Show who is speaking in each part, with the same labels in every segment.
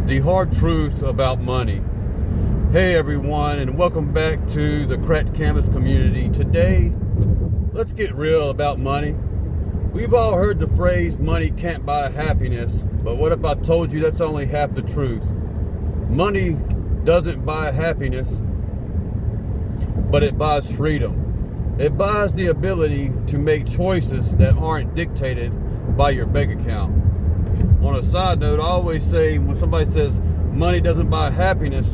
Speaker 1: The hard truth about money. Hey everyone, and welcome back to the Cracked Canvas community. Today, let's get real about money. We've all heard the phrase, money can't buy happiness, but what if I told you that's only half the truth? Money doesn't buy happiness, but it buys freedom. It buys the ability to make choices that aren't dictated by your bank account. On a side note, I always say when somebody says money doesn't buy happiness,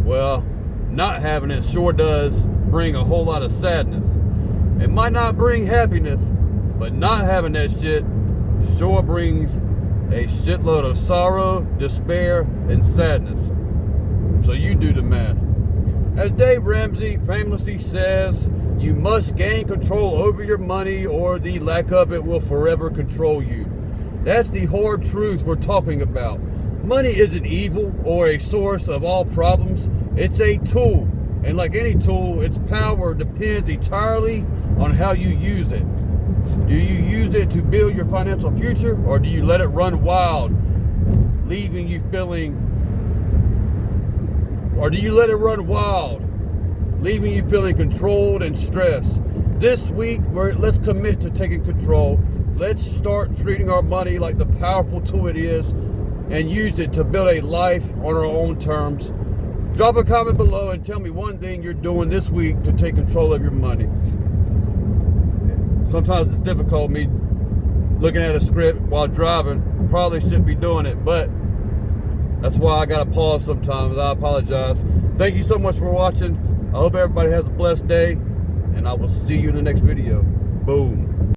Speaker 1: well, not having it sure does bring a whole lot of sadness. It might not bring happiness, but not having that shit sure brings a shitload of sorrow, despair, and sadness. So you do the math. As Dave Ramsey famously says, you must gain control over your money or the lack of it will forever control you. That's the hard truth we're talking about. Money isn't evil or a source of all problems. It's a tool. And like any tool, its power depends entirely on how you use it. Do you use it to build your financial future, or do you let it run wild, leaving you feeling controlled and stressed? This week, let's commit to taking control. Let's start treating our money like the powerful tool it is and use it to build a life on our own terms. Drop a comment below and tell me one thing you're doing this week to take control of your money. Sometimes it's difficult, me looking at a script while driving. Probably shouldn't be doing it, but that's why I gotta pause sometimes. I apologize. Thank you so much for watching. I hope everybody has a blessed day, and I will see you in the next video. Boom.